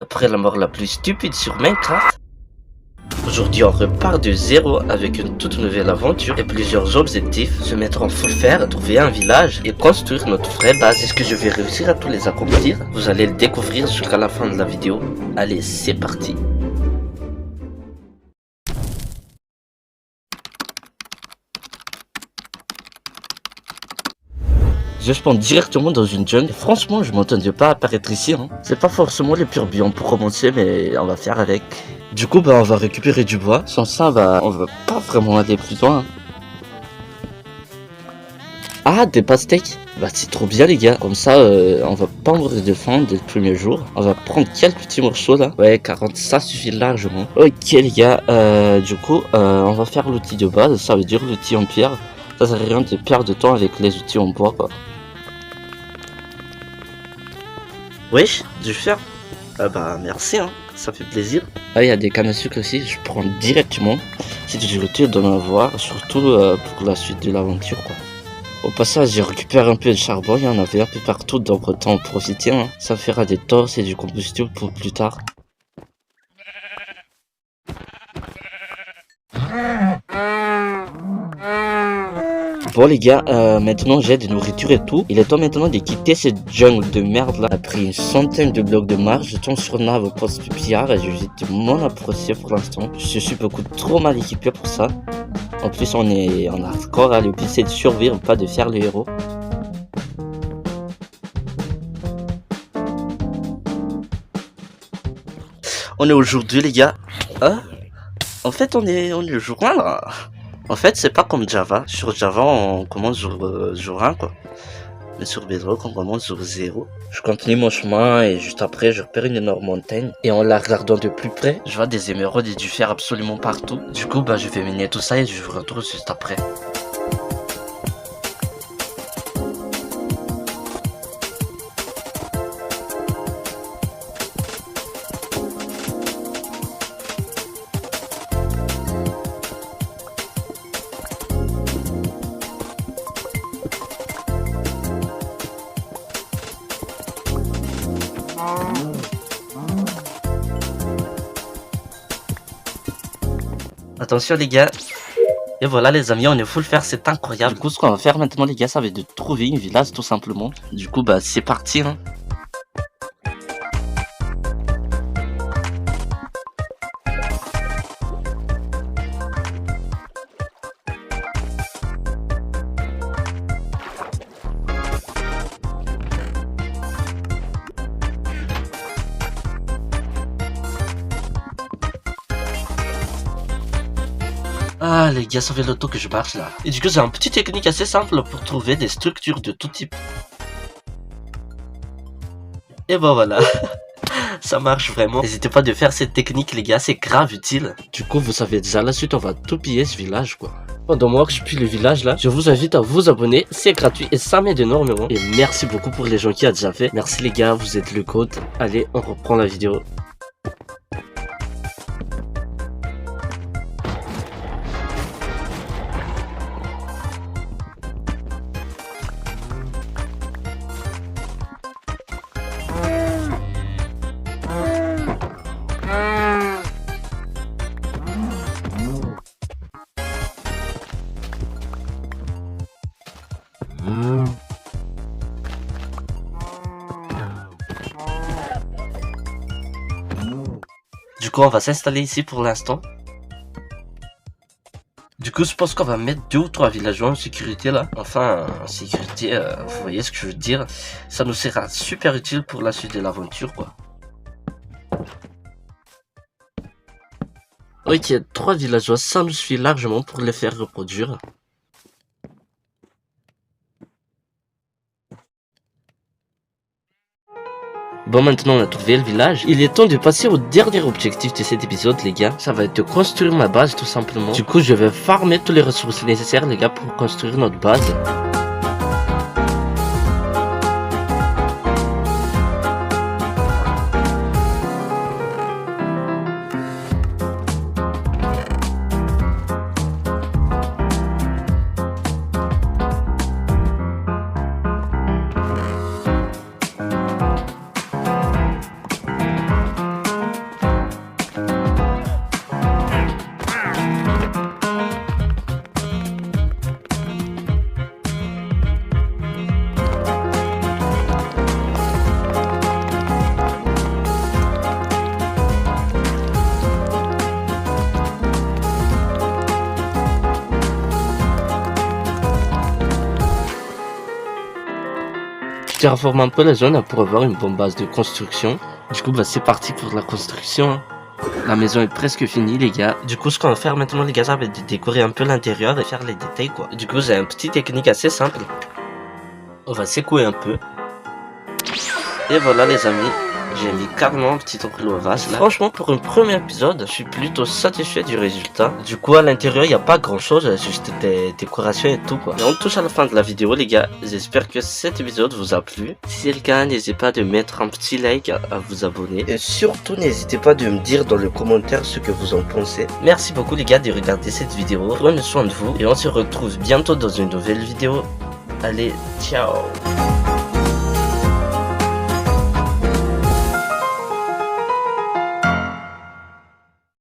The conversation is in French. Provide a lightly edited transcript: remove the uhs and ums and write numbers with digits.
Après la mort la plus stupide sur Minecraft, aujourd'hui on repart de zéro avec une toute nouvelle aventure et plusieurs objectifs. Se mettre en full fer, trouver un village et construire notre vraie base. Est-ce que je vais réussir à tous les accomplir? Vous allez le découvrir jusqu'à la fin de la vidéo. Allez, c'est parti. Je spawn directement dans une jungle. Franchement, je m'attendais pas à apparaître ici. C'est pas forcément les purs biomes pour commencer, mais on va faire avec. Du coup, on va récupérer du bois. Sans ça, on va pas vraiment aller plus loin. Ah, des pastèques. C'est trop bien, les gars. Comme ça, on va pas mourir de faim dès le premier jour. On va prendre quelques petits morceaux là. Ouais, 40, ça suffit largement. Ok, les gars. Du coup, on va faire l'outil de base. Ça veut dire l'outil en pierre. Ça sert à rien de perdre de temps avec les outils en bois, quoi. Wesh, du fer. Merci, ça fait plaisir. Ah, il y a des cannes à sucre aussi, je prends directement. C'est toujours utile d'en avoir, surtout pour la suite de l'aventure, quoi. Au passage, j'ai récupéré un peu de charbon, il y en avait un peu partout, donc autant en profiter. Ça fera des torses et du combustible pour plus tard. Bon les gars, maintenant j'ai de nourriture et tout. Il est temps maintenant de quitter cette jungle de merde là. Après une centaine de blocs de marche, je tombe sur Nav au poste pillard et je vais m'en approcher pour l'instant. Je suis beaucoup trop mal équipé pour ça. En plus on est en hardcore, le but c'est de survivre, pas de faire le héros. On est aujourd'hui les gars. En fait on est le jour 1 là. En fait, c'est pas comme Java. Sur Java, on commence jour 1, quoi. Mais sur Bedrock, on commence jour 0. Je continue mon chemin et juste après, je repère une énorme montagne. Et en la regardant de plus près, je vois des émeraudes et du fer absolument partout. Du coup, je vais miner tout ça et je vous retrouve juste après. Attention les gars. Et voilà les amis, on est full fer, c'est incroyable. Du coup, ce qu'on va faire maintenant les gars, ça va être de trouver une village tout simplement. Du coup, c'est parti. Ah les gars, ça fait longtemps que je marche là. Et du coup j'ai une petite technique assez simple pour trouver des structures de tout type. Et voilà. Ça marche vraiment. N'hésitez pas de faire cette technique les gars, c'est grave utile. Du coup vous savez déjà la suite, on va tout piller ce village quoi. Pendant moi que je pille le village là, je vous invite à vous abonner, c'est gratuit et ça m'aide énormément. Et merci beaucoup pour les gens qui ont déjà fait. Merci les gars, vous êtes le code. Allez, on reprend la vidéo. Du coup on va s'installer ici pour l'instant. Du coup je pense qu'on va mettre 2 ou 3 villageois en sécurité là. Enfin en sécurité, vous voyez ce que je veux dire. Ça nous sera super utile pour la suite de l'aventure quoi. Ok, 3 villageois, ça nous suffit largement pour les faire reproduire. Bon, maintenant on a trouvé le village. Il est temps de passer au dernier objectif de cet épisode, les gars. Ça va être de construire ma base, tout simplement. Du coup, je vais farmer toutes les ressources nécessaires, les gars, pour construire notre base. terraformer un peu la zone pour avoir une bonne base de construction. Du coup, bah, c'est parti pour la construction. Hein. La maison est presque finie, les gars. Du coup, ce qu'on va faire maintenant, les gars, ça va être de décorer un peu l'intérieur et faire les détails, quoi. Du coup, j'ai une petite technique assez simple. On va secouer un peu. Et voilà, les amis. J'ai mis carrément un petit oncle au vase là. Franchement, pour un premier épisode, je suis plutôt satisfait du résultat. Du coup, à l'intérieur, il n'y a pas grand chose, juste des décorations et tout quoi. Et on touche à la fin de la vidéo, les gars. J'espère que cet épisode vous a plu. Si c'est le cas, n'hésitez pas de mettre un petit like, à vous abonner. Et surtout, n'hésitez pas de me dire dans les commentaires ce que vous en pensez. Merci beaucoup, les gars, de regarder cette vidéo. Prenez soin de vous et on se retrouve bientôt dans une nouvelle vidéo. Allez, ciao!